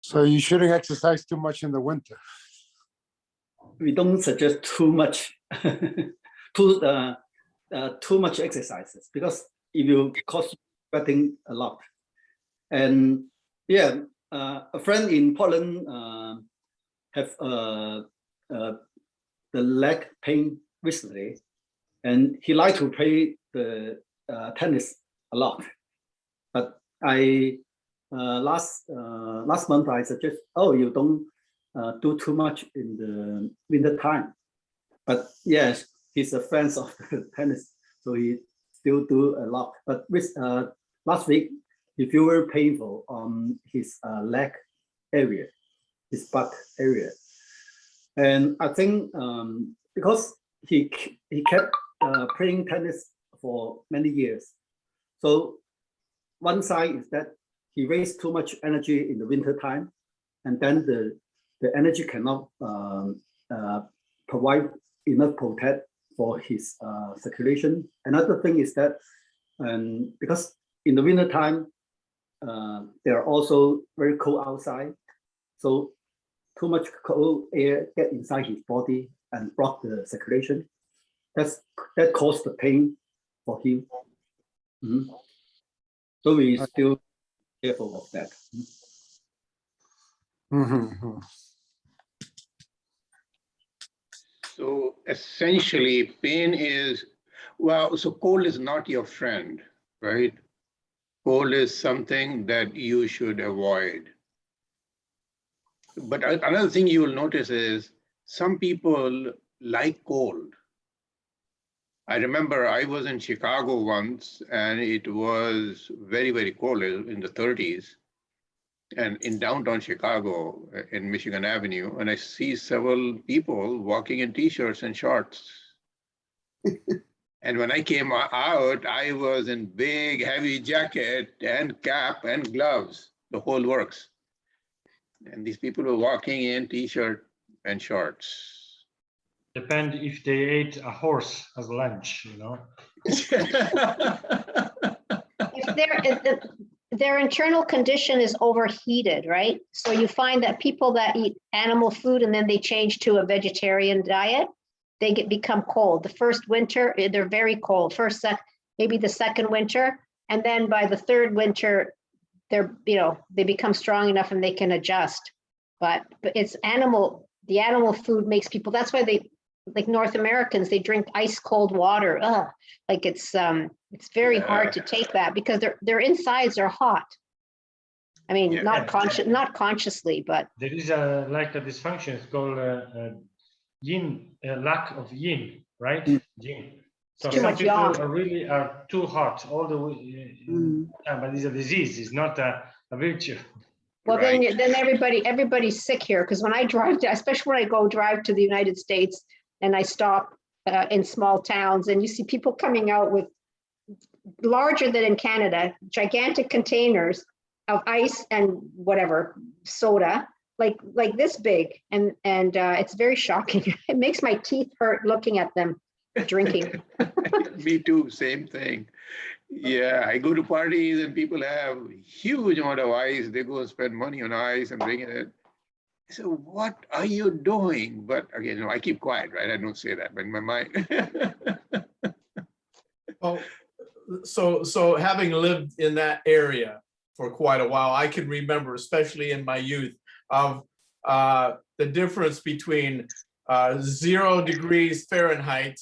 So you shouldn't exercise too much in the winter. We don't suggest too much, too much exercises, because it will cause sweating a lot. And yeah, a friend in Portland have the leg pain recently, and he liked to play the tennis a lot. But I last month I suggest, oh, you don't do too much in the winter time. But yes, he's a fan of the tennis, so he still do a lot. But with last week, he feel very painful on his leg area, his butt area, and I think because he kept playing tennis for many years, so one side is that he wastes too much energy in the winter time, and then the energy cannot provide enough protect for his circulation. Another thing is that because in the winter time, they are also very cold outside, so too much cold air get inside his body and block the circulation. That caused the pain for him. Mm-hmm. So we still careful of that. Mm-hmm. So essentially, pain is, well, so cold is not your friend, right? Cold is something that you should avoid. But another thing you will notice is some people like cold. I remember I was in Chicago once, and it was very, very cold in the 30s. And in downtown Chicago, in Michigan Avenue, and I see several people walking in t-shirts and shorts. And when I came out, I was in big, heavy jacket and cap and gloves, the whole works. And these people were walking in t-shirt and shorts. Depend if they ate a horse as lunch, you know. If their internal condition is overheated, right? So you find that people that eat animal food and then they change to a vegetarian diet, they become cold. The first winter, they're very cold. Maybe the second winter, and then by the third winter, they become strong enough and they can adjust. But it's the animal food makes people. That's why they, like North Americans, they drink ice cold water. Ugh, like it's very hard to take that because their insides are hot. I mean, not consciously, but there is a dysfunction. It's called yin, lack of yin, right? Yin. So some people are too hot all the way, but it's a disease. It's not a virtue. Well, right. then everybody's sick here, because when I drive to, especially when I drive to the United States and I stop in small towns, and you see people coming out with larger than in Canada, gigantic containers of ice and whatever soda, like this big, and it's very shocking. It makes my teeth hurt looking at them drinking. Me too, same thing. Yeah, I go to parties and people have huge amount of ice. They go and spend money on ice and bring it. So what are you doing? But again, I keep quiet, right? I don't say that, but in my mind. Well, so having lived in that area for quite a while, I can remember, especially in my youth, of the difference between 0 degrees Fahrenheit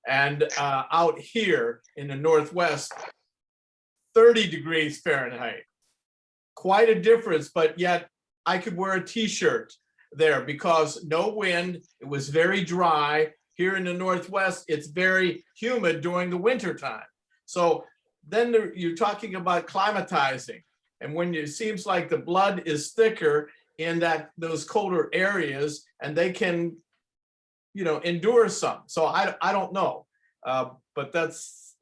and out here in the Northwest, 30 degrees Fahrenheit. Quite a difference, but yet I could wear a t-shirt there because no wind, it was very dry. Here in the Northwest, it's very humid during the winter time. So then you're talking about climatizing. And when it seems like the blood is thicker in those colder areas, and they can, endure some. So I don't know, but that's,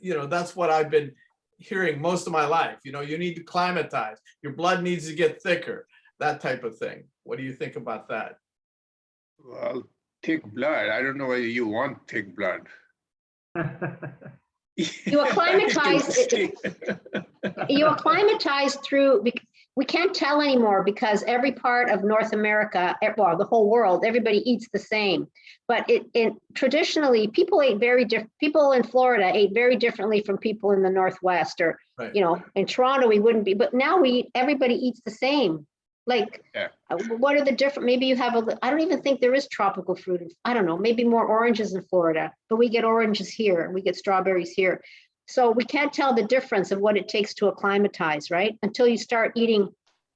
that's what I've been hearing most of my life. You need to climatize. Your blood needs to get thicker, that type of thing. What do you think about that? Well, thick blood. I don't know whether you want thick blood. You acclimatize. You acclimatize through. we can't tell anymore because every part of North America, well, the whole world, everybody eats the same. But traditionally, people ate very different. People in Florida ate very differently from people in the Northwest, or Right. you know, in Toronto we wouldn't be. But now everybody eats the same. Like, Yeah. what are the different? Maybe you have I don't even think there is tropical fruit. I don't know. Maybe more oranges in Florida, but we get oranges here. We get strawberries here. So we can't tell the difference of what it takes to acclimatize, right? Until you start eating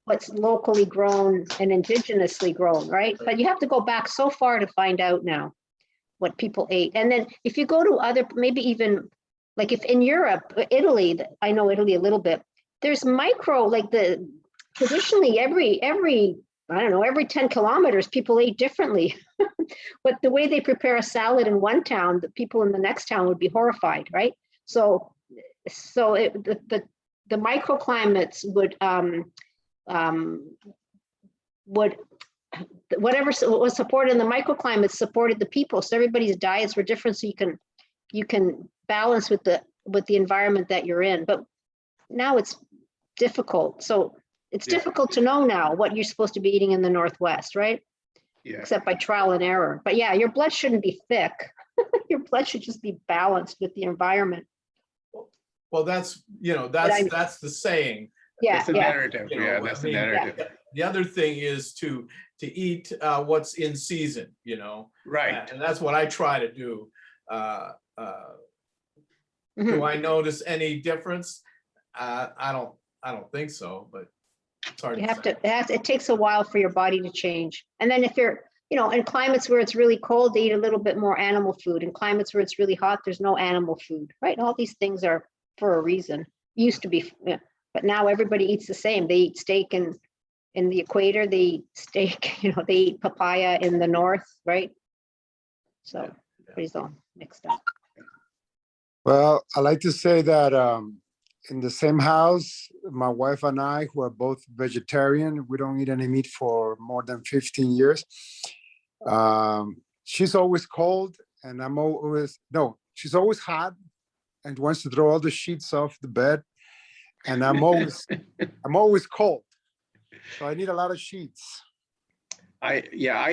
what's locally grown and indigenously grown, right? But you have to go back so far to find out now what people ate. And then if you go to other, maybe even like if in Europe, Italy, I know Italy a little bit, there's micro, like traditionally every, I don't know, every 10 kilometers, people ate differently. But the way they prepare a salad in one town, the people in the next town would be horrified, right? So the microclimates would whatever was supported in the microclimates supported the people. So everybody's diets were different. So you can balance with the environment that you're in. But now it's difficult. So it's difficult to know now what you're supposed to be eating in the Northwest, right? Yeah. Except by trial and error. But yeah, your blood shouldn't be thick. Your blood should just be balanced with the environment. Well, that's, you know, that's the saying. Yeah, That's the yeah. narrative. You know, Yeah, that's I the mean, narrative. The other thing is to eat what's in season, you know. Right. And that's what I try to do. Do I notice any difference? I don't think so, but it's hard You to have say. to, it takes a while for your body to change. And then if you're, you know, in climates where it's really cold, they eat a little bit more animal food. In climates where it's really hot, there's no animal food, right? All these things are for a reason. Used to be, yeah, but now everybody eats the same. They eat steak in the equator, they eat steak, you know, they eat papaya in the north, right? So everybody's all mixed up. Well, I like to say that in the same house, my wife and I, who are both vegetarian, we don't eat any meat for more than 15 years. She's always cold and I'm always, no, she's always hot and wants to throw all the sheets off the bed. And I'm always cold. So I need a lot of sheets. I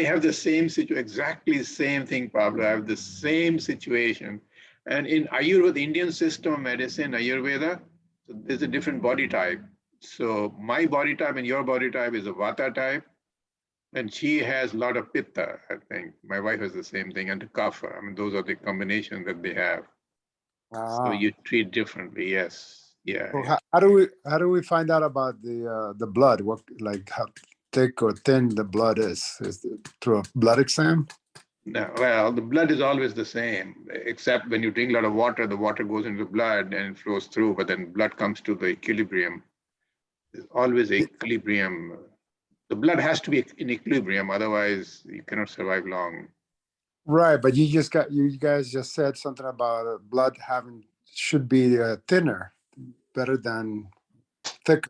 have the same situation, exactly the same thing, Pablo. I have the same situation. And in Ayurveda, the Indian system of medicine, Ayurveda, so there's a different body type. So my body type and your body type is a Vata type. And she has a lot of Pitta, I think. My wife has the same thing, and Kapha. I mean, those are the combinations that they have. So you treat differently, yes. Yeah. So how do we find out about the blood? What, like, how thick or thin the blood is? Is it through a blood exam? No, well, the blood is always the same, except when you drink a lot of water, the water goes into the blood and it flows through, but then blood comes to the equilibrium. There's always equilibrium. The blood has to be in equilibrium, otherwise you cannot survive long. Right, but you guys just said something about blood should be thinner, better than thick.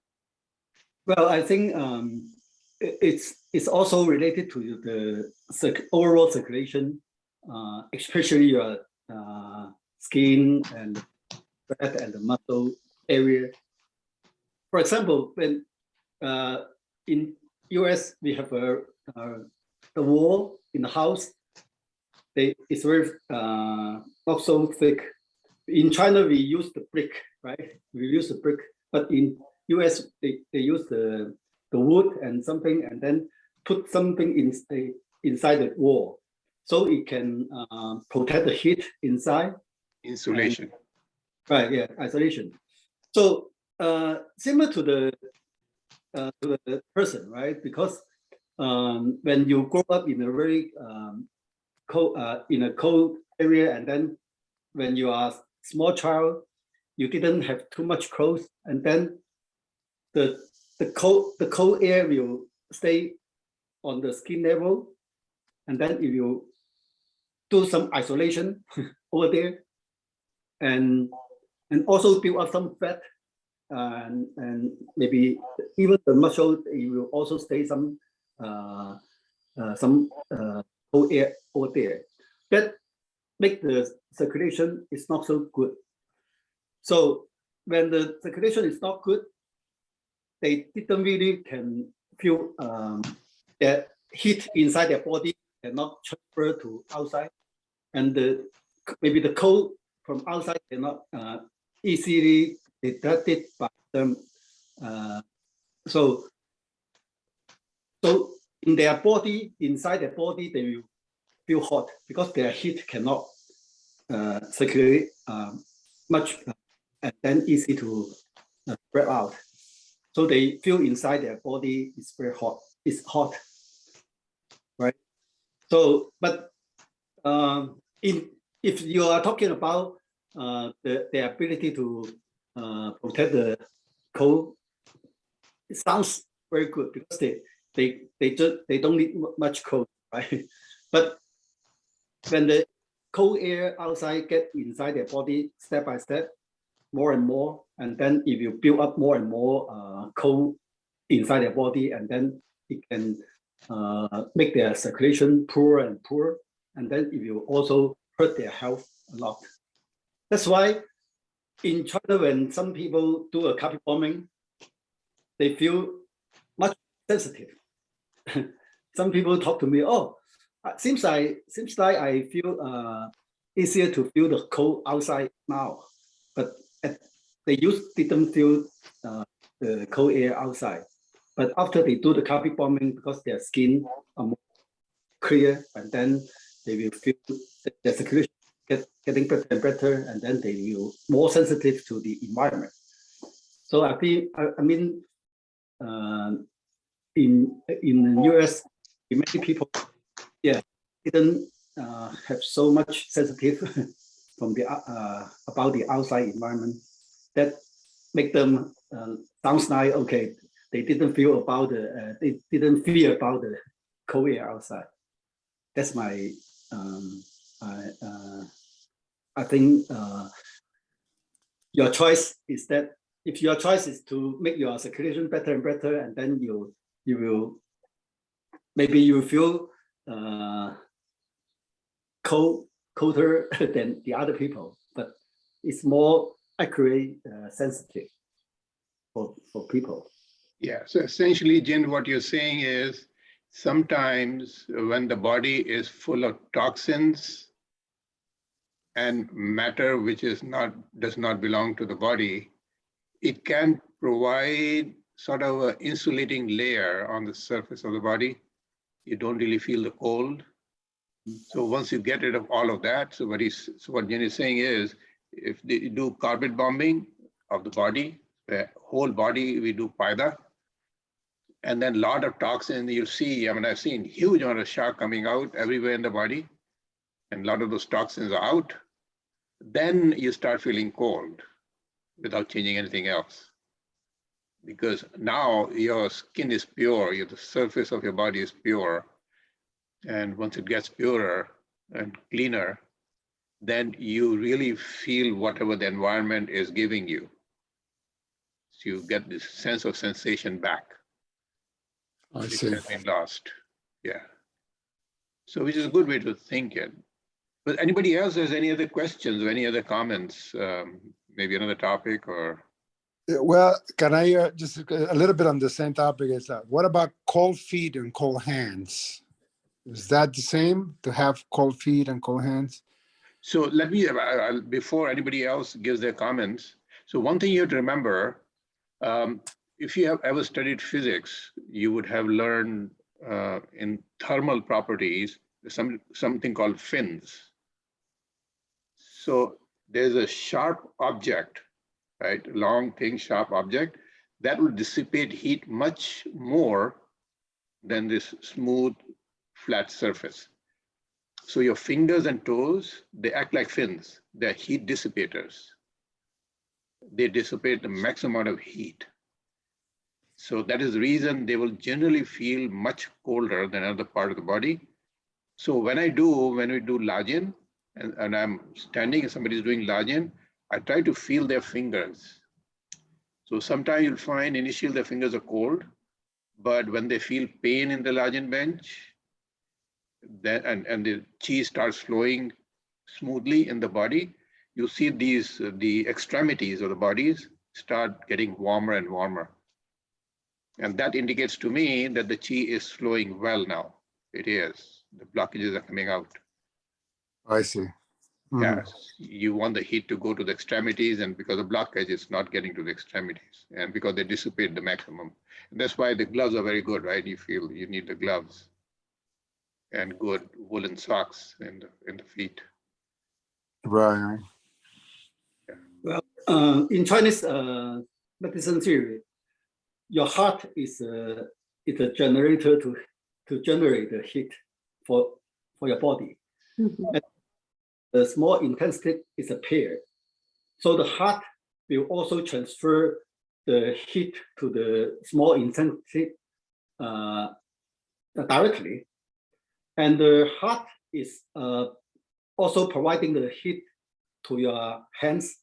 Well, I think it's also related to the overall circulation, especially your skin and fat and the muscle area. For example, when in US we have the wall in the house, it's very not so thick. In China we use the brick, right? We use the brick, but in US they use the wood and something, and then put something inside the wall, so it can protect the heat inside. Insulation. Right, yeah, isolation. So similar to the person, right? Because when you grow up in a very cold area, and then when you are small child, you didn't have too much clothes, and then the cold air will stay on the skin level, and then if you do some isolation over there, and also build up some fat, and maybe even the muscle, it will also stay some cold air over there. That make the circulation is not so good. So when the circulation is not good, they didn't really can feel the heat inside their body cannot transfer to outside, and maybe the cold from outside cannot easily detected by them. So in their body, inside their body, they will feel hot because their heat cannot circulate much and then easy to spread out. So they feel inside their body is very hot. It's hot, right? So, but if you are talking about the ability to protect the cold, it sounds very good because they don't need much cold, right? But when the cold air outside get inside their body step by step, more and more, and then if you build up more and more cold inside their body, and then it can make their circulation poorer and poorer, and then it will also hurt their health a lot. That's why in China, when some people do a carpet bombing, they feel much sensitive. Some people talk to me, oh, seems like I feel easier to feel the cold outside now, but they didn't feel the cold air outside. But after they do the carpet bombing, because their skin are more clear, and then they will feel the circulation getting better and better, and then they will more sensitive to the environment. So I mean, in the US, many people, didn't have so much sensitive from the about the outside environment that make them sounds like okay. They didn't feel about they didn't fear about the cold air outside. That's my I think your choice is that if your choice is to make your circulation better and better, and then you will maybe you feel colder than the other people, but it's more accurate, sensitive for people. Yeah, so essentially, Jin, what you're saying is sometimes when the body is full of toxins and matter which does not belong to the body, it can provide sort of an insulating layer on the surface of the body. You don't really feel the cold. So once you get rid of all of that, so what Jin is saying is, if they do carpet bombing of the body, the whole body, we do Paida, and then a lot of toxin you see, I mean, I've seen huge amount of shock coming out everywhere in the body, and a lot of those toxins are out, then you start feeling cold without changing anything else. Because now your skin is pure, the surface of your body is pure. And once it gets purer and cleaner, then you really feel whatever the environment is giving you. So you get this sense of sensation back. I It see. has been lost. Yeah. So which is a good way to think it. But anybody else has any other questions or any other comments? Maybe another topic or? Well, can I just a little bit on the same topic as that? What about cold feet and cold hands? Is that the same to have cold feet and cold hands? So let me, before anybody else gives their comments. So one thing you have to remember, if you have ever studied physics, you would have learned in thermal properties, something called fins. So there's a sharp object, right? Long, thin, sharp object that will dissipate heat much more than this smooth, flat surface. So your fingers and toes, they act like fins. They're heat dissipators. They dissipate the maximum amount of heat. So that is the reason they will generally feel much colder than another part of the body. So when we do Lajin, and I'm standing and somebody's doing Lajin, I try to feel their fingers. So sometimes you'll find initially their fingers are cold, but when they feel pain in the Lajin bench, then and the chi starts flowing smoothly in the body, you see the extremities of the bodies start getting warmer and warmer. And that indicates to me that the qi is flowing well now. It is. The blockages are coming out. I see. Mhm. Yes, you want the heat to go to the extremities, and because of blockage, it's not getting to the extremities, and because they dissipate the maximum. And that's why the gloves are very good, right? You feel you need the gloves and good woolen socks in the feet. Right. In Chinese medicine theory, your heart is a generator to generate the heat for your body. Mhm. The small intestine is a pair. So the heart will also transfer the heat to the small intestine directly. And the heart is also providing the heat to your hands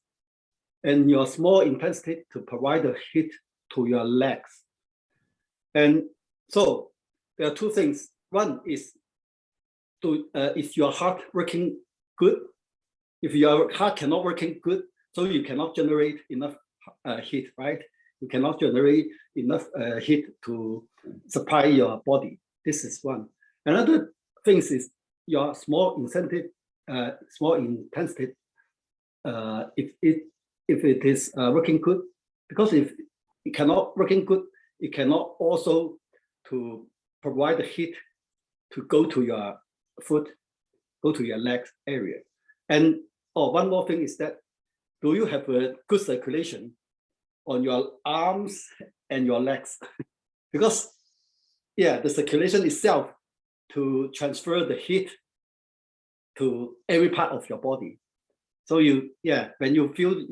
and your small intestine to provide the heat to your legs. And so there are two things. One is is your heart working good? If your heart cannot working good, so you cannot generate enough heat, right? You cannot generate enough heat to supply your body. This is one. Another thing is your small intestine. If it is working good, because if it cannot working good, it cannot also to provide the heat to go to your foot, go to your legs area. And one more thing is that, do you have a good circulation on your arms and your legs? Because the circulation itself to transfer the heat to every part of your body. So when you feel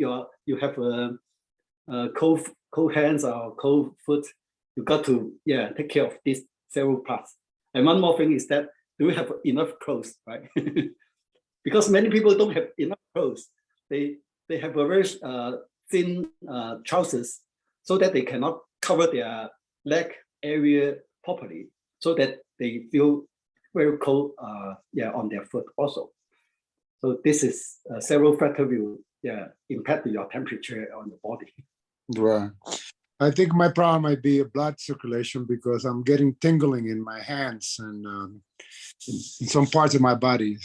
you have a cold hands or cold foot, you got to take care of these several parts. And one more thing is that, do you have enough clothes, right? Because many people don't have enough clothes. They have a very thin trousers, so that they cannot cover their leg area properly, so that they feel very cold on their foot also. So this is several factors will impact your temperature on the body. Right. I think my problem might be a blood circulation, because I'm getting tingling in my hands and in some parts of my body.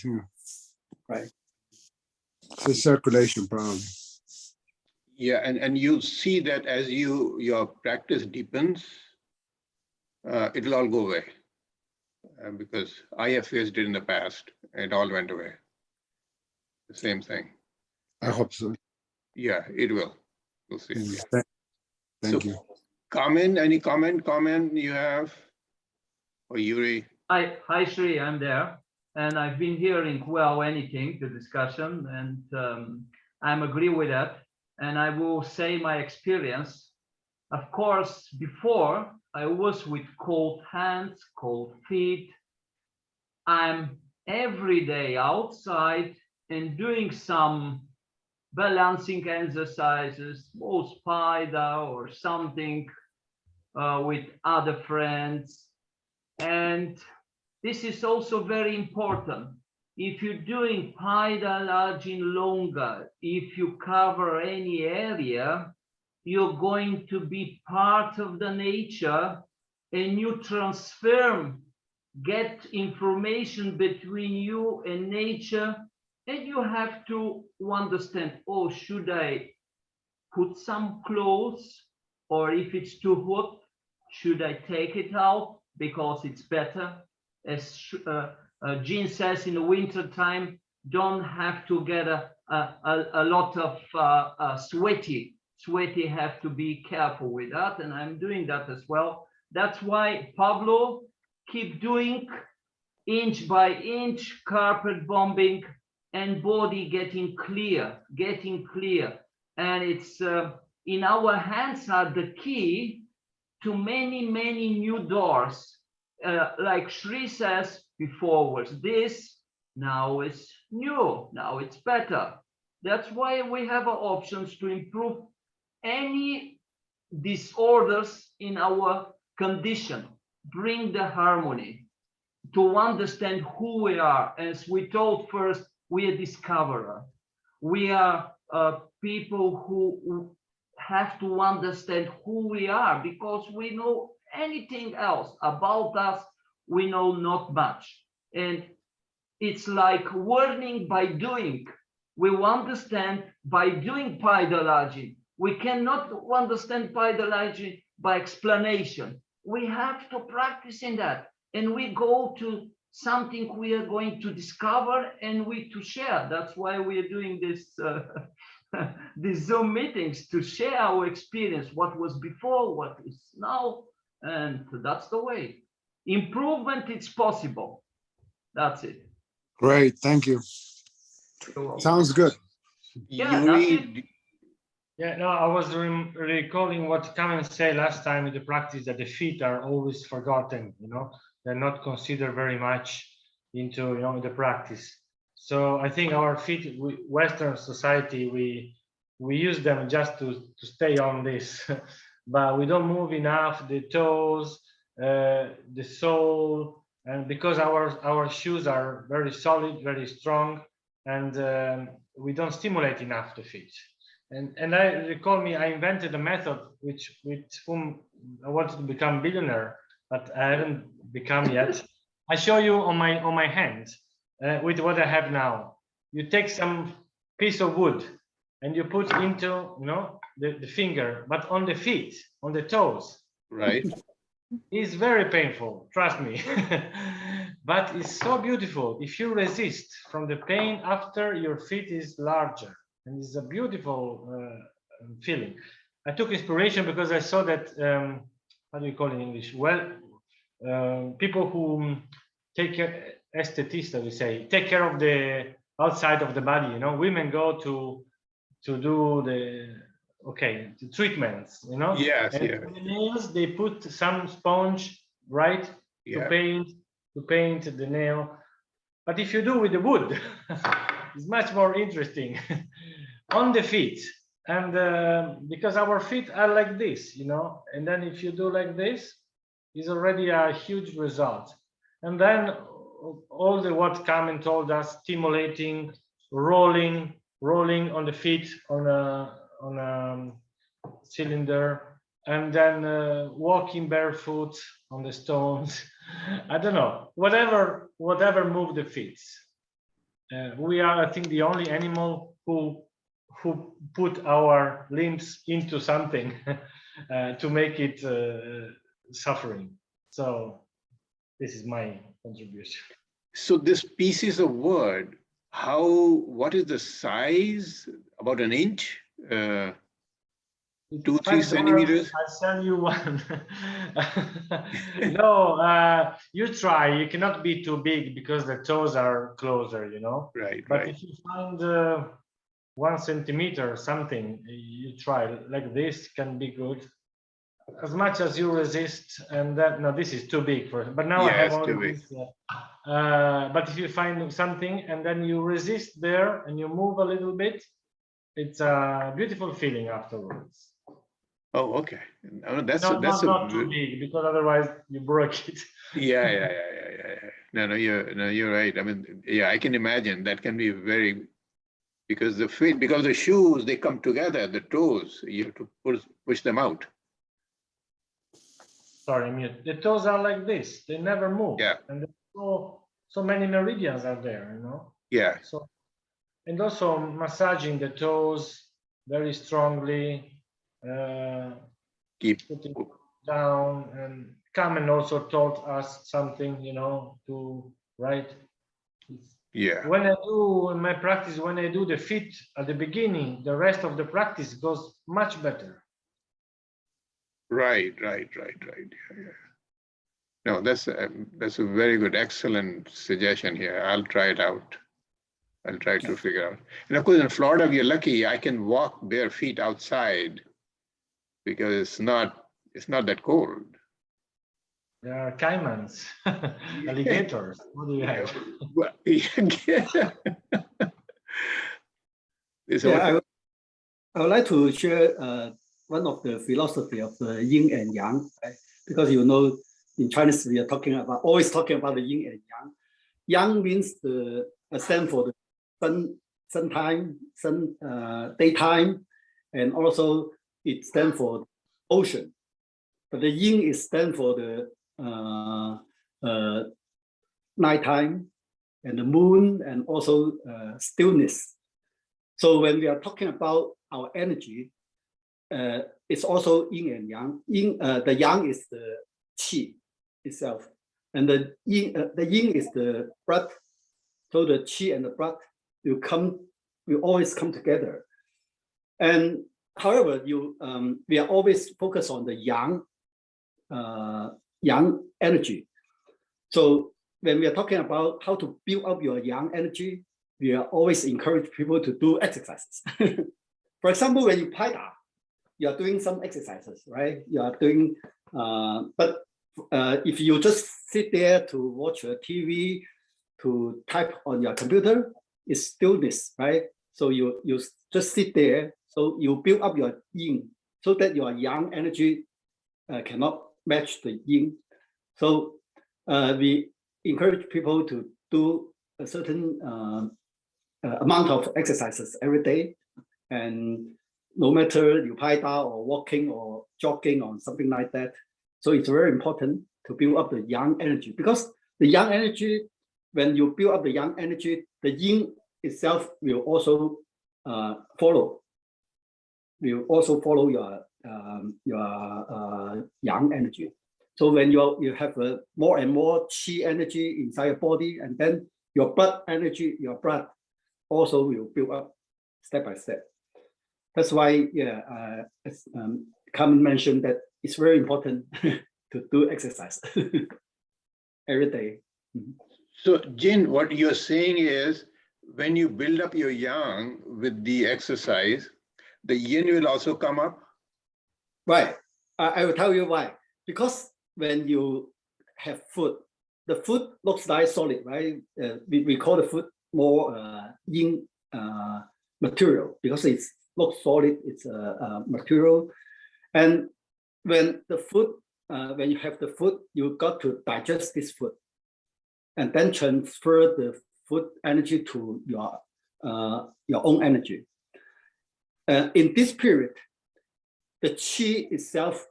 Right. It's a circulation problem. Yeah, and you see that as your practice deepens, it'll all go away. Because I have faced it in the past, it all went away. The same thing. I hope so. Yeah, it will. We'll see. Thank So, you. Carmen, any comment you have? Or Yuri? Hi, Shri, I'm there. And I've been hearing anything, the discussion, and I'm agree with that. And I will say my experience. Of course, before I was with cold hands, cold feet. I'm every day outside and doing some balancing exercises, most Pida or something with other friends. And this is also very important. If you're doing Paida Lajin longer, if you cover any area, you're going to be part of the nature, and you get information between you and nature, and you have to understand, oh, should I put some clothes, or if it's too hot, should I take it out because it's better? As Jean says, in the winter time, don't have to get a lot of sweaty have to be careful with that, and I'm doing that as well. That's why Pablo keep doing inch by inch carpet bombing and body getting clear, and it's in our hands are the key to many new doors. Like Shri says, before was this, now it's new, now it's better. That's why we have options to improve any disorders in our condition, bring the harmony, to understand who we are. As we told first, we are discoverer. We are people who have to understand who we are, because we know anything else about us, we know not much. And it's like learning by doing. We understand by doing Paida Lajin. We cannot understand Paida Lajin by explanation. We have to practice in that. And we go to something we are going to discover and we to share. That's why we are doing this these Zoom meetings, to share our experience, what was before, what is now, and that's the way. Improvement, it's possible. That's it. Great, thank you. Sounds good. Yeah, that's it. Yuri, Yeah, no, I was recalling what Kamen said last time in the practice, that the feet are always forgotten, you know, they're not considered very much into, you know, the practice. So I think our feet, Western society, we use them just to stay on this, but we don't move enough the toes, the sole, and because our shoes are very solid, very strong, and we don't stimulate enough the feet. And I recall I invented a method with whom I wanted to become billionaire, but I haven't become yet. I show you on my hand with what I have now. You take some piece of wood and you put into, you know, the finger, but on the feet, on the toes. right? It's very painful, trust me. But it's so beautiful. If you resist from the pain after, your feet is larger. And it's a beautiful feeling. I took inspiration because I saw that, how do you call it in English? Well, people who take care, esthetista, we say, take care of the outside of the body, you know, women go to do the treatments, you know. Yes, and yeah. the nails, they put some sponge, right, Yeah. to paint the nail. But if you do with the wood, it's much more interesting. On the feet, and because our feet are like this, you know, and then if you do like this, is already a huge result. And then all the what Carmen told us, stimulating, rolling on the feet on a cylinder, and then walking barefoot on the stones. I don't know, whatever move the feet. We are, I think, the only animal who put our limbs into something to make it suffering. So this is my contribution. So this pieces of wood, what is the size? About an inch? 2-3 centimeters? I'll sell you one. No, you try. You cannot be too big because the toes are closer, you know. Right, But right. if you find 1 centimeter or something, you try like this, can be good. As much as you resist, and that, no, this is too big for. But now I have Yes, too only big. this. But if you find something and then you resist there and you move a little bit, it's a beautiful feeling afterwards. Oh, okay. No, that's Not too big, because otherwise you broke it. yeah. No, you're right. I mean, yeah, I can imagine that can be very, because the feet, because the shoes, they come together, the toes, you have to push them out. Sorry, mute. The toes are like this; they never move. Yeah. And so many meridians are there, you know. Yeah. So, and also massaging the toes very strongly. Keep. Putting down, and Carmen also taught us something, you know, to write. Yeah. When I do in my practice, when I do the feet at the beginning, the rest of the practice goes much better. Right. Yeah. No, that's a very good, excellent suggestion here. I'll try it out. I'll try to figure out. And of course, in Florida, we are lucky. I can walk bare feet outside because it's not that cold. There are caimans, alligators. What do you have? Well, Yeah, I would like to share one of the philosophy of the yin and yang, right? Because you know, in Chinese we are always talking about the yin and yang. Yang means stand for the daytime, and also it stands for ocean. but the yin is stand for the nighttime and the moon and also stillness. So when we are talking about our energy, it's also yin and yang. The yang is the qi itself, and the yin is the breath. So the qi and the breath will always come together. And however, we are always focused on the yang energy. So when we are talking about how to build up your yang energy, we are always encourage people to do exercises. For example, when you Paida, you are doing some exercises, right? You are doing, but if you just sit there to watch your TV, to type on your computer, it's stillness, right? So you just sit there. So you build up your yin so that your yang energy cannot match the yin. So we encourage people to do a certain amount of exercises every day. And no matter you Paida or walking or jogging or something like that. So it's very important to build up the yang energy, because the yang energy, when you build up the yang energy, the yin itself will also follow. Will also follow your yang energy. So when you have more and more qi energy inside your body, and then your blood energy, your blood also will build up step by step. That's why, as Carmen mentioned, that it's very important to do exercise every day. So, Jin, what you're saying is, when you build up your yang with the exercise, the yin will also come up? Right. I will tell you why. Because when you have food, the food looks like solid, right? We call the food more yin material, because it looks solid, it's a material. And when the food, when you have the food, you got to digest this food and then transfer the food energy to your own energy. In this period, the qi itself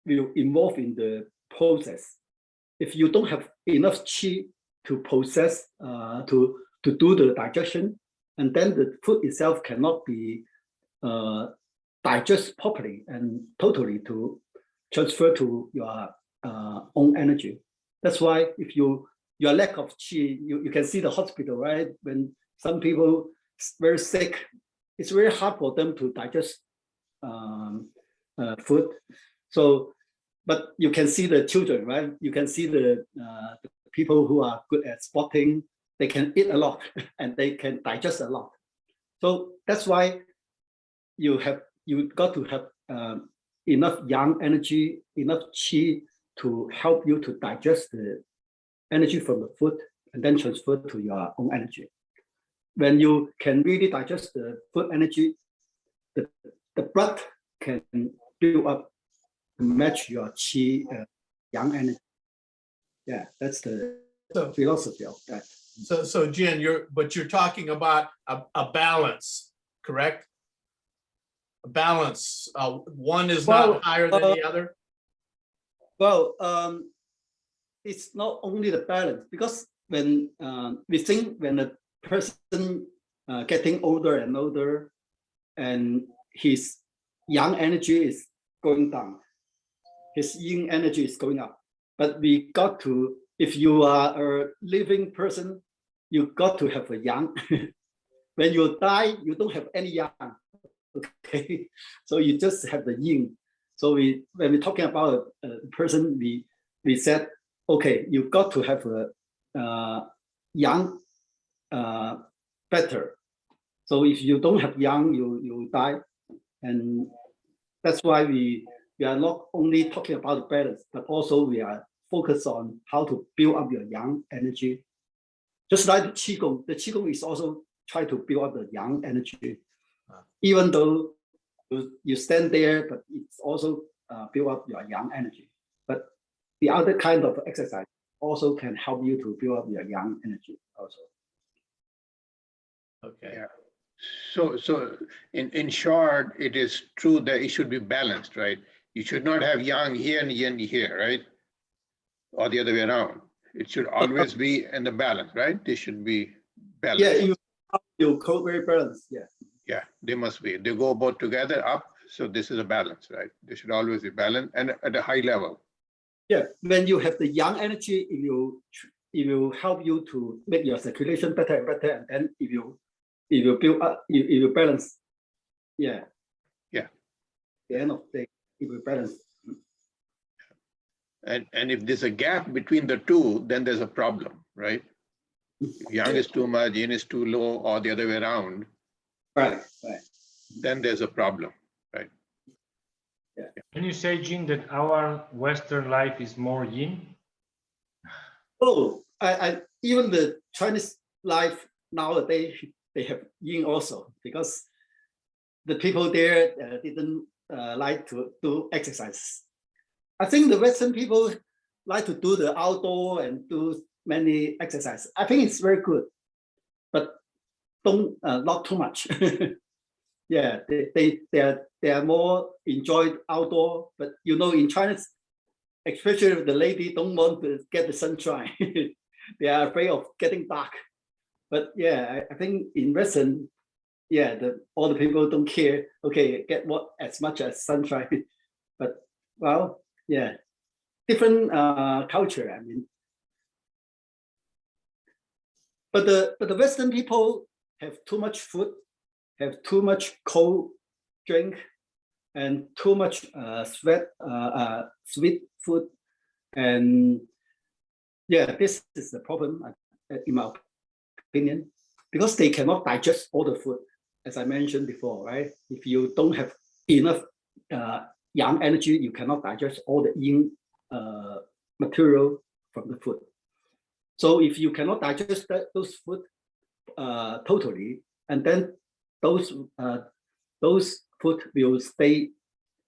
will involve in the process. If you don't have enough qi to process, to do the digestion, and then the food itself cannot be digested properly and totally to transfer to your own energy. That's why if your lack of qi, you can see the hospital, right? When some people very sick, it's very hard for them to digest food. So, but you can see the children, right? You can see the people who are good at sporting. They can eat a lot and they can digest a lot. So that's why you got to have enough yang energy, enough qi to help you to digest the energy from the food and then transfer to your own energy. When you can really digest the food energy, the blood can build up to match your qi, yang energy. Yeah, that's the philosophy of that. So Jin, you're talking about a balance, correct? A balance. One is not higher than the other. Well, it's not only the balance, because when we think when a person getting older and older, and his yang energy is going down, his yin energy is going up. But we got to, if you are a living person, you got to have a yang. When you die, you don't have any yang. Okay, so you just have the yin. So when we're talking about a person, we said, okay, you got to have a yang better. So if you don't have yang, you die. And that's why we are not only talking about the balance, but also we are focused on how to build up your yang energy. Just like the qigong is also try to build up the yang energy. Even though you stand there, but it's also build up your yang energy. But the other kind of exercise also can help you to build up your yang energy also. Okay. Yeah. So in short, it is true that it should be balanced, right? You should not have yang here and yin here, right? Or the other way around. It should always be in the balance, right? They should be balanced. Yeah, you code very balanced. Yeah. Yeah, they must be. They go both together up. So this is a balance, right? They should always be balanced and at a high level. Yeah, when you have the yang energy, it will help you to make your circulation better and better. And then if you build up, if you balance, yeah. Yeah. The end of the day, it will balance. And if there's a gap between the two, then there's a problem, right? If yang is too much, yin is too low, or the other way around, Right. then there's a problem, right? Can you say, Jin, that our Western life is more yin? Oh, I even the Chinese life nowadays, they have yin also, because the people there didn't like to do exercise. I think the Western people like to do the outdoor and do many exercises. I think it's very good, but don't not too much. Yeah, they are more enjoyed outdoor, but you know, in China, especially if the lady don't want to get the sunshine, they are afraid of getting dark. But yeah, I think in Western, yeah, all the people don't care. Okay, get what as much as sunshine, but well, yeah, different culture. I mean, but the Western people have too much food, have too much cold drink, and too much sweet food, and yeah, this is the problem in my opinion, because they cannot digest all the food, as I mentioned before, right? If you don't have enough yang energy, you cannot digest all the yin material from the food. So if you cannot digest those food totally, and then those food will stay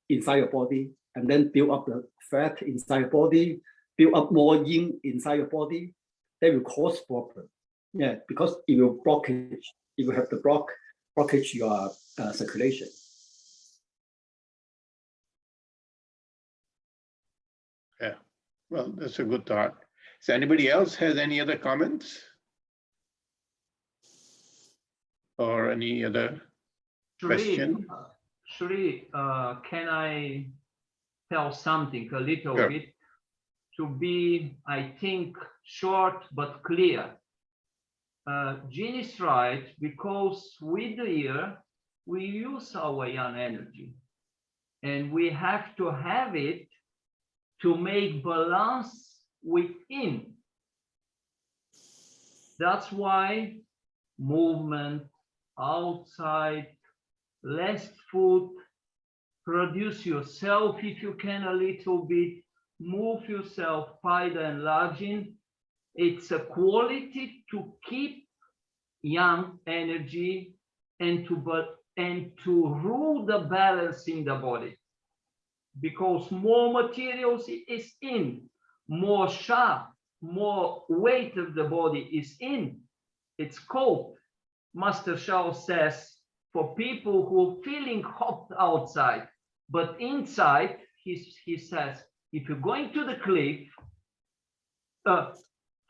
inside your body and then build up the fat inside your body, build up more yin inside your body, they will cause problem. Yeah, because it will blockage. It will have the blockage your circulation. Yeah, well, that's a good thought. So anybody else has any other comments? Or any other question? Shri, can I tell something a little Sure. bit to be, I think, short but clear? Jin is right, because with the year, we use our yang energy, and we have to have it to make balance within. That's why movement outside, less food, produce yourself if you can a little bit, move yourself, Paida and Lajin. It's a quality to keep yang energy and to rule the balance in the body, because more materials is in, more sharp, more weight of the body is in. It's cold. Master Shao says, for people who are feeling hot outside, but inside, he says, if you're going to the cliff,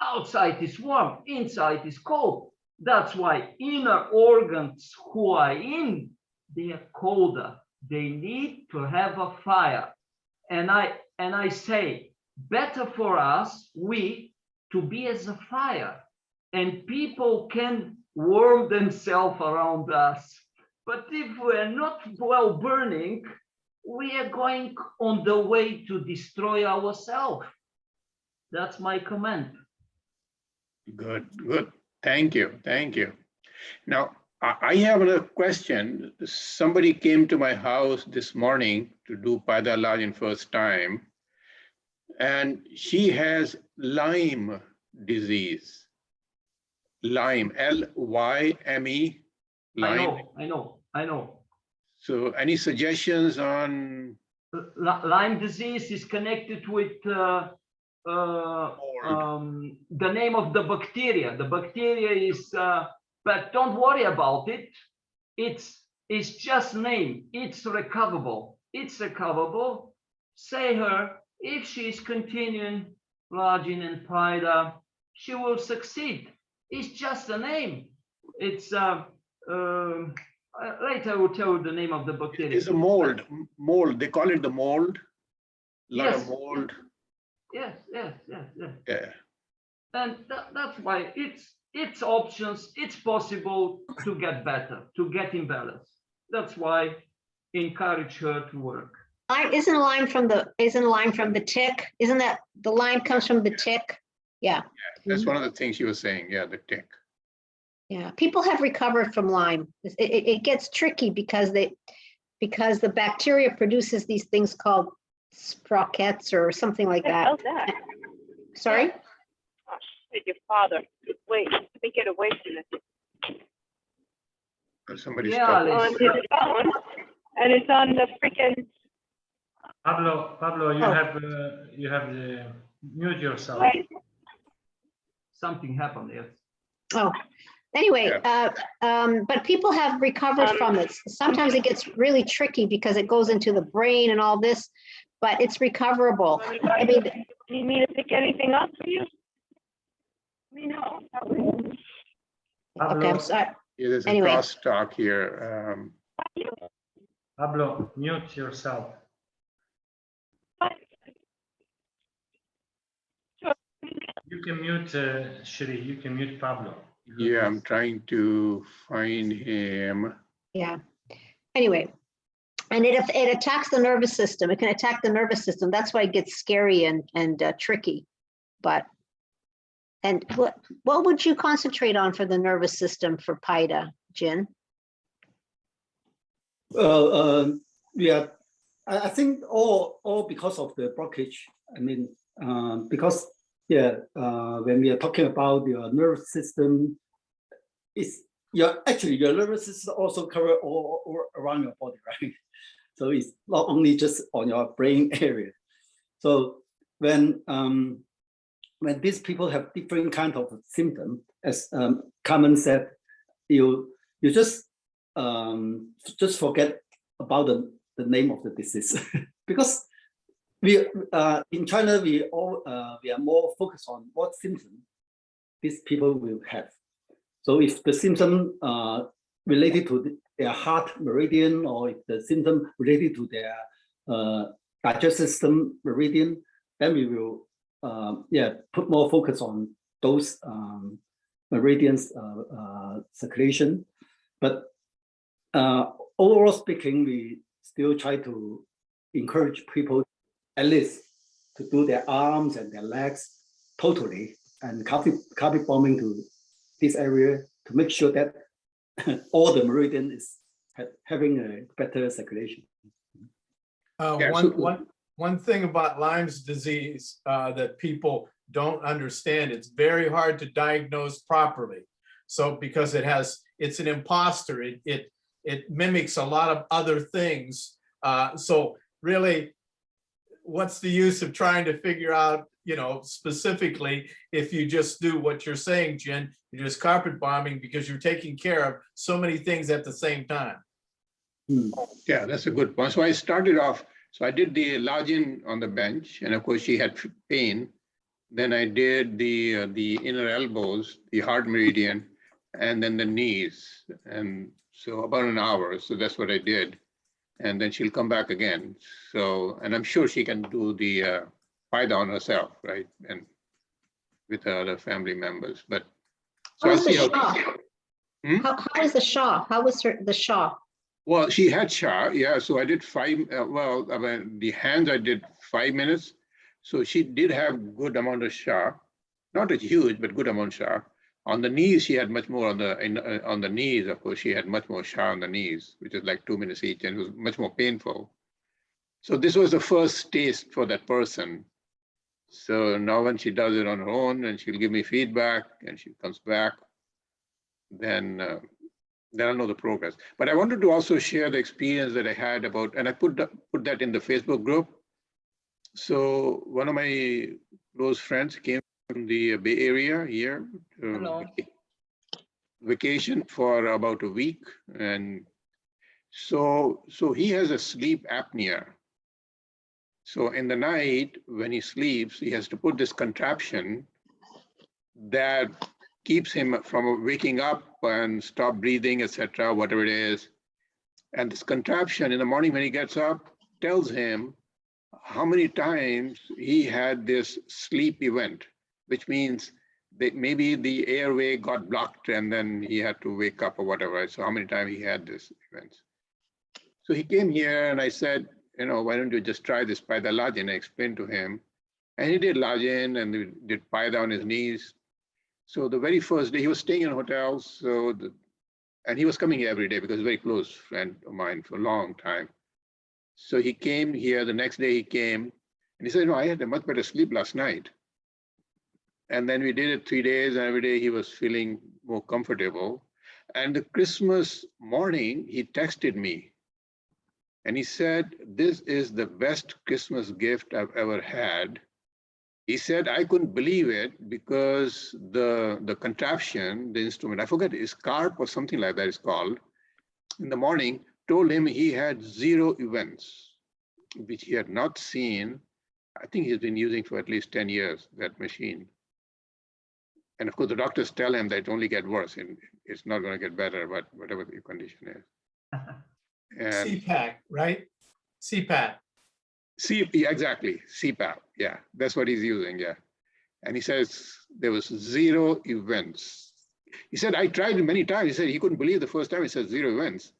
outside is warm, inside is cold. That's why inner organs who are in, they are colder. They need to have a fire. And I say, better for us, we, to be as a fire, and people can warm themselves around us. But if we're not well burning, we are going on the way to destroy ourselves. That's my comment. Good, good. Thank you, thank you. Now, I have a question. Somebody came to my house this morning to do Paida Lajin first time, and she has Lyme disease. Lyme, L-Y-M-E, Lyme. I know. So any suggestions on? Lyme disease is connected with the name of the bacteria. The bacteria is, but don't worry about it. It's just name. It's recoverable. It's recoverable. say her, if she is continuing Lajin and Paida, she will succeed. It's just a name. It's later I will tell you the name of the bacteria. It's a mold. Mold. They call it the mold. Lot of Yes. mold. Yes. Yeah. And that's why it's options. It's possible to get better, to get in balance. That's why encourage her to work. Isn't Lyme from the tick? Isn't that the Lyme comes from the tick? Yeah. That's one of the things she was saying. Yeah, the tick. Yeah, people have recovered from Lyme. It gets tricky because the bacteria produces these things called sprockets or something like that. How's that? Sorry? Oh, shit, your father. Wait, let me get away from this. Somebody's Yeah, talking. On his phone, and it's on the freaking. Pablo, you Oh. have mute yourself. Wait, Something happened. Yes. Oh, anyway, but people have recovered from it. Sometimes it gets really tricky because it goes into the brain and all this, but it's recoverable. I mean, you need me to pick anything up for you? Let me know. okay, I'm sorry. Yeah, there's a Anyway. crosstalk here. Pablo, mute yourself. You can mute Shri. You can mute Pablo. Yeah, I'm trying to find him. Yeah. Anyway, and it attacks the nervous system. It can attack the nervous system. That's why it gets scary and tricky. But and what would you concentrate on for the nervous system for Paida, Jin? Well, yeah, I think all because of the blockage. I mean, because when we are talking about your nervous system, it's your nervous system also cover all around your body, right? So it's not only just on your brain area. So when these people have different kind of symptoms, as Carmen said, you just forget about the name of the disease because we in China we are more focused on what symptom these people will have. So if the symptom related to their heart meridian, or if the symptom related to their digestive system meridian, then we will put more focus on those meridians circulation. But overall speaking, we still try to encourage people at least to do their arms and their legs totally and carpet bombing to this area to make sure that all the meridian is having a better circulation. One thing about Lyme's disease that people don't understand, it's very hard to diagnose properly. So because it's an imposter, it mimics a lot of other things. So really, what's the use of trying to figure out, specifically, if you just do what you're saying, Jin, you're just carpet bombing because you're taking care of so many things at the same time. Yeah, that's a good point. So I started off, so I did the Lajin on the bench, and of course she had pain. Then I did the inner elbows, the heart meridian, and then the knees. And so about an hour, so that's what I did. And then she'll come back again. So, and I'm sure she can do the Pida on herself, right? And with her other family members. But so I'll see how. How was the Shaw? How was the Shaw? Well, she had Shah, yeah. So I did 5. The hands I did 5 minutes. So she did have good amount of Shah, not a huge, but good amount of Shah. On the knees, she had much more on the knees. Of course, she had much more Shah on the knees, which is like 2 minutes each, and it was much more painful. So this was the first taste for that person. So now when she does it on her own, and she'll give me feedback, and she comes back, then I'll know the progress. But I wanted to also share the experience that I had about, and I put that in the Facebook group. So one of my close friends came from the Bay Area here, vacation for about a week, and so he has a sleep apnea. So in the night, when he sleeps, he has to put this contraption that keeps him from waking up and stop breathing, etc., whatever it is. And this contraption in the morning when he gets up tells him how many times he had this sleep event, which means that maybe the airway got blocked and then he had to wake up or whatever. So how many times he had this event. So he came here and I said, why don't you just try this Paida Lajin? I explained to him. And he did Lajin and he did Paida on his knees. So the very first day he was staying in hotels. And he was coming here every day because he's a very close friend of mine for a long time. So he came here, the next day he came and he said, no, I had a much better sleep last night. And then we did it 3 days and every day he was feeling more comfortable. And the Christmas morning, he texted me and he said, this is the best Christmas gift I've ever had. He said, I couldn't believe it because the contraption, the instrument, I forget, is carp or something like that it's called, in the morning, told him he had 0 events, which he had not seen. I think he's been using for at least 10 years, that machine. And of course, the doctors tell him that it only gets worse and it's not going to get better, but whatever the condition is. And CPAP, right? CPAP. yeah, exactly, CPAP, yeah, that's what he's using, yeah. And he says there was 0 events. He said, I tried it many times. He said he couldn't believe the first time he said 0 events.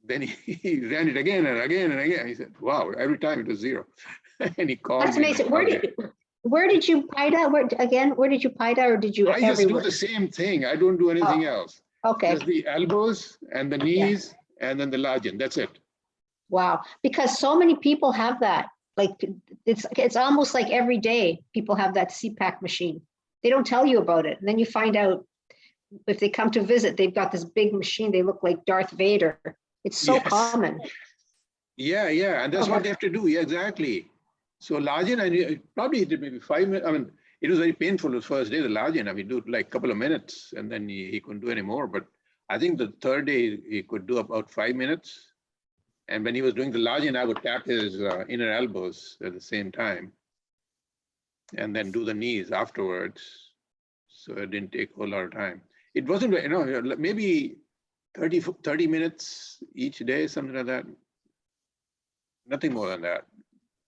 Then he ran it again and again and again. He said, wow, every time it was 0. And he called That's me. amazing. Where did you Paida? Where did you Paida, or did you I just do everywhere? the same thing. I don't do anything else. Okay. Just the elbows and the knees and then the Lajin. That's it. Wow. Because so many people have that. Like it's almost like every day people have that CPAP machine. They don't tell you about it. And then you find out if they come to visit, they've got this big machine. They look like Darth Vader. It's so common. Yeah, yeah. And that's what they have to do. Yeah, exactly. So Lajin, I probably did maybe 5 minutes. I mean, it was very painful the first day, the Lajin. I mean, do like a couple of minutes and then he couldn't do any more. But I think the third day he could do about 5 minutes. And when he was doing the Lajin, I would tap his inner elbows at the same time and then do the knees afterwards. So it didn't take a whole lot of time. It wasn't, maybe 30 minutes each day, something like that. Nothing more than that.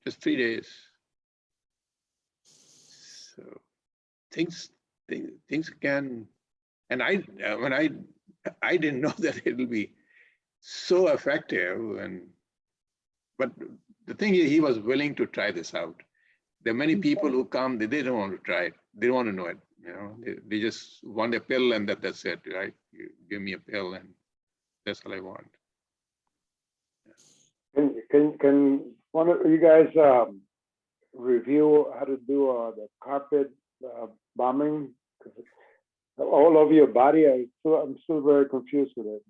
Just 3 days. So things can, and I didn't know that it'll be so effective. But the thing is, he was willing to try this out. There are many people who come, they don't want to try it. They don't want to know it. They just want a pill and that's it, right? You give me a pill and that's all I want. Can one of you guys review how to do the carpet bombing? All over your body. I'm still very confused with it.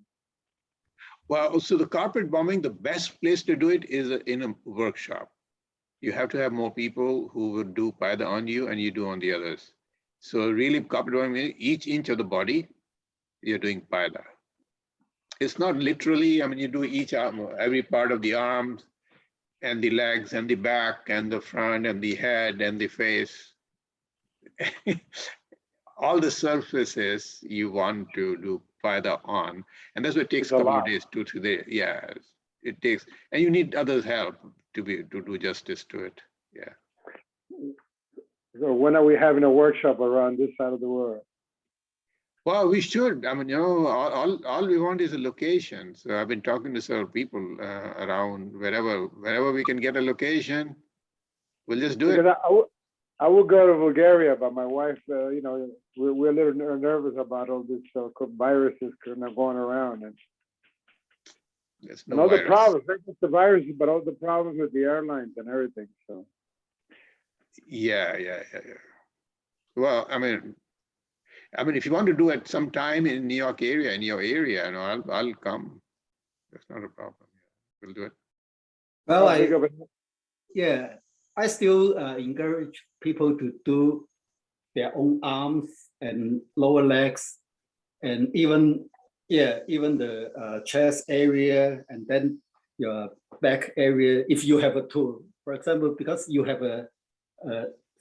Well, so the carpet bombing, the best place to do it is in a workshop. You have to have more people who will do Paida on you and you do on the others. So really carpet bombing, each inch of the body, you're doing Paida. It's not literally, I mean, you do each arm, every part of the arms and the legs and the back and the front and the head and the face. All the surfaces you want to do Paida on. And that's what it takes a couple of days, 2 3 days. Yeah, it takes, and you need others' help to do justice to it. Yeah. So when are we having a workshop around this side of the world? Well, we should. I mean, all we want is a location. So I've been talking to several people around wherever we can get a location, we'll just do it. I would go to Bulgaria, but my wife, we're a little nervous about all this viruses going around. And no all the problems, not just the viruses, but all the problems with the airlines and everything. So. Yeah. Well, I mean, if you want to do it sometime in New York area, in your area, I'll come. That's not a problem. We'll do it. Well, I still encourage people to do their own arms and lower legs, and even the chest area, and then your back area if you have a tool. for example, because you have a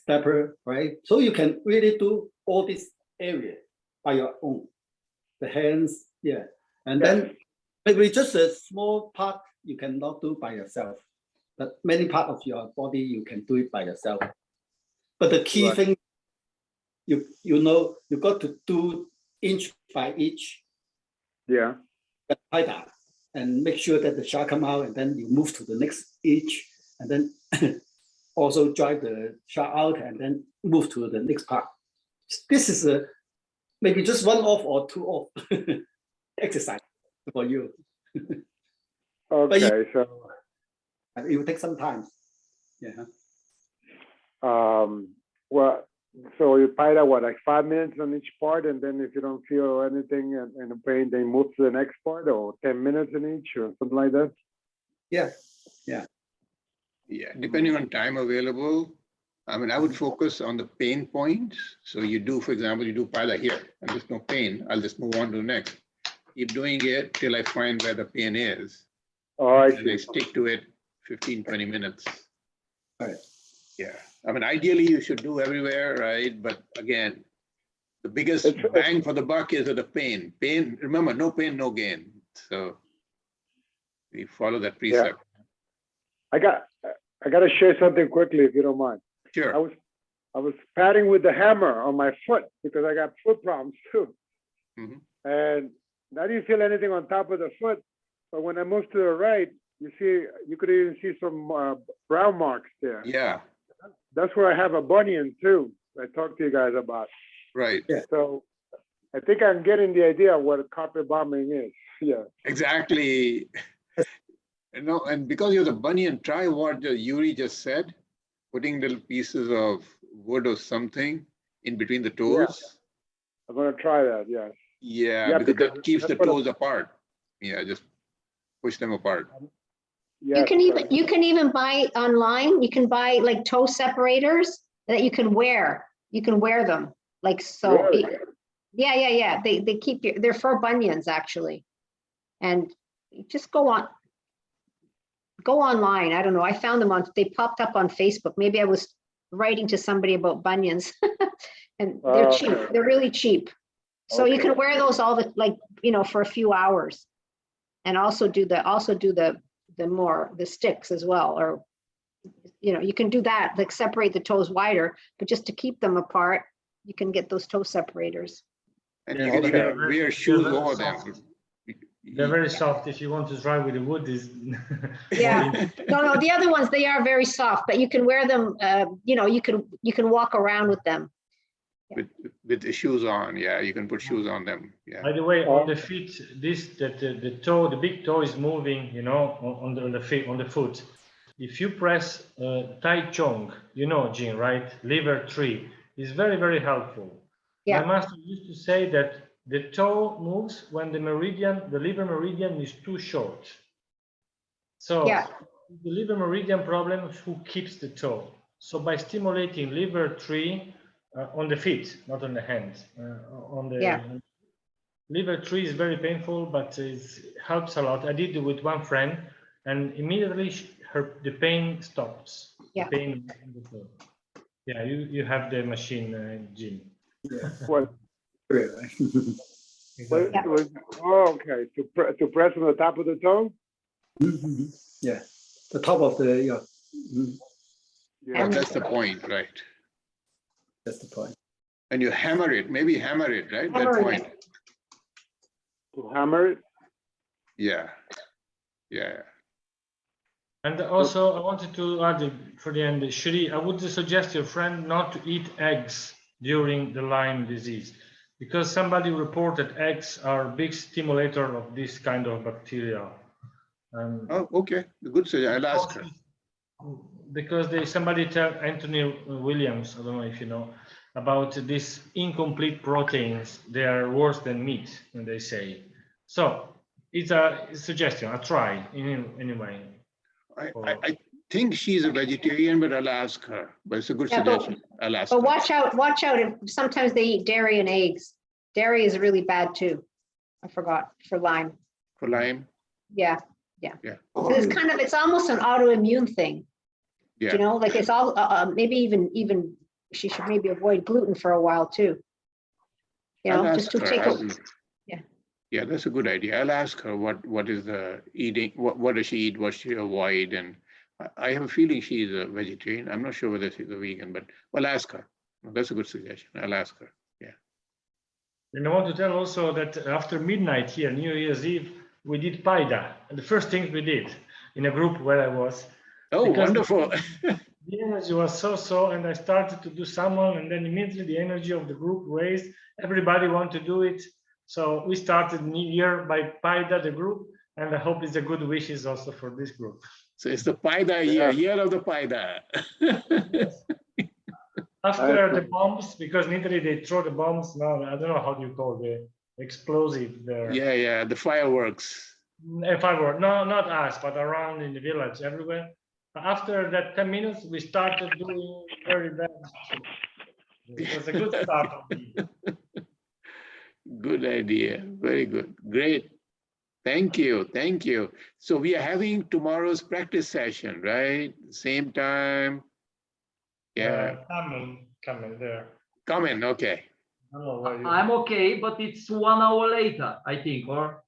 stepper, right? So you can really do all this area by your own, the hands, yeah. And then maybe just a small part you cannot do by yourself, but many part of your body you can do it by yourself. But the key thing, you know, you got to do inch by inch. Yeah. Paida, and make sure that the shark come out, and then you move to the next inch, and then also drive the shark out, and then move to the next part. This is a maybe just 1 off or 2 off exercise for you. Okay, so It will take some time. Yeah. well, so you Paida what, like 5 minutes on each part, and then if you don't feel anything and the pain, then move to the next part, or 10 minutes in each, or something like that. Yeah. Yeah, depending on time available. I mean, I would focus on the pain points. So you do, for example, you do Paida here, and there's no pain. I'll just move on to the next. Keep doing it till I find where the pain is. Oh, I And I see. stick to it 15, 20 minutes. Right. Yeah, I mean, ideally you should do everywhere, right? But again, the biggest It's- bang for the buck is the pain. Pain, remember, no pain, no gain. So we follow that precept. I got to share something quickly, if you don't mind. Sure. I was patting with the hammer on my foot because I got foot problems too. Mhm. And I didn't feel anything on top of the foot, but when I moved to the right, you could even see some brown marks there. Yeah, That's where I have a bunion too. I talked to you guys about. right. So I think I'm getting the idea of what carpet bombing is. Yeah. Exactly. You know, and because you're the bunion, try what Yuri just said, putting little pieces of wood or something in between the toes. I'm gonna try that. Yes. Yeah, Yeah, because because that keeps the that's what toes apart. Yeah, just push them apart. Yes. You can even buy online, you can buy like toe separators that you can wear. You can wear them like so. Really? Yeah. They keep they're for bunions actually. And you just go online. I don't know. I found them they popped up on Facebook. Maybe I was writing to somebody about bunions and they're cheap. Okay. They're really cheap. So you Okay. can wear those all the, like, you know, for a few hours and also do the sticks as well. Or, you know, you can do that, like separate the toes wider, but just to keep them apart, you can get those toe separators. And Yeah, you can okay. even wear shoes very over soft. them. They're very soft. If you want to try with the wood, is Yeah. No, the other ones, they are very soft, but you can wear them, you know, you can walk around with them. With the shoes on, yeah, you can put shoes on them. Yeah. By the way, on the feet, the toe, the big toe is moving, you know, on the foot. If you press Tai Chong, you know, Jin, right? Liver tree is very, very helpful. Yeah. My master used to say that the toe moves when the liver meridian is too short. So Yeah. the liver meridian problem, who keeps the toe? So by stimulating liver tree on the feet, not on the hands, liver tree is very painful, but it helps a lot. I did it with one friend, and immediately the pain stops. Yeah. The pain in the toe. Yeah, you have the machine, Jim. What? Exactly. Oh, okay. To press on the top of the toe. Yeah, the top of the Yeah. Well, that's the point, right? That's the point. And you hammer it, maybe hammer it, right? Hammer That it. point. To hammer it. Yeah. Yeah. And also, I wanted to add for the end, Shri, I would suggest your friend not to eat eggs during the Lyme disease, because somebody reported eggs are a big stimulator of this kind of bacteria. Oh, okay. Good suggestion. I'll ask her. Because somebody tell Anthony Williams, I don't know if you know, about these incomplete proteins. They are worse than meat, and they say. So it's a suggestion, a try anyway. I think she's a vegetarian, but I'll ask her. But it's a good Yeah, but- suggestion. I'll ask But her. watch out. Sometimes they eat dairy and eggs. Dairy is really bad too. I forgot for Lyme. For Lyme. Yeah. Yeah. So it's almost an autoimmune thing. Yeah. You know, like it's all, maybe even she should maybe avoid gluten for a while too. You I'll know, ask just to her. take, Yeah. Yeah, that's a good idea. I'll ask her what is the eating, what does she eat, what she avoid, and I have a feeling she's a vegetarian. I'm not sure whether she's a vegan, but I'll ask her. That's a good suggestion. I'll ask her. Yeah. And I want to tell also that after midnight here, New Year's Eve, we did Paida. And the first thing we did in a group where I was. Oh, because wonderful. The energy was so, and I started to do someone, and then immediately the energy of the group raised. Everybody wanted to do it. So we started New Year by Paida, the group, and I hope it's a good wishes also for this group. So it's the Paida year of the Paida. Yes. After the bombs, because in Italy they throw the bombs. Now I don't know how do you call the explosive there. Yeah, the fireworks. Firework. No, not us, but around in the village, everywhere. After that 10 minutes, we started doing very bad. It was a good start of the year. Good idea. Very good. Great. Thank you. Thank you. So we are having tomorrow's practice session, right? Same time. Yeah. Coming there. Come in. Okay. I don't know where you. I'm okay, but it's 1 hour later, I think, or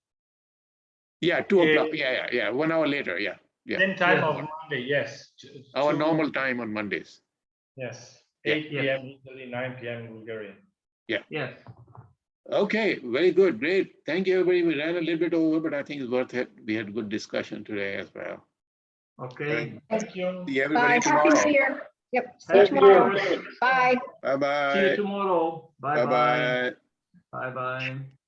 Yeah, 2 o'clock. Yeah. 1 hour later. Yeah. Same time Yeah. of Monday, yes. Our normal time on Mondays. Yes. Yeah. 8 p.m. Italy, 9 p.m. Bulgaria. yes. Okay, very good. Great. Thank you, everybody. We ran a little bit over, but I think it's worth it. We had good discussion today as well. Okay. Thank you. See bye, everybody happy tomorrow. New Year. Yep, see you Happy tomorrow. New Year. Bye. Bye-bye. See you tomorrow. Bye bye. Bye-bye. Bye bye.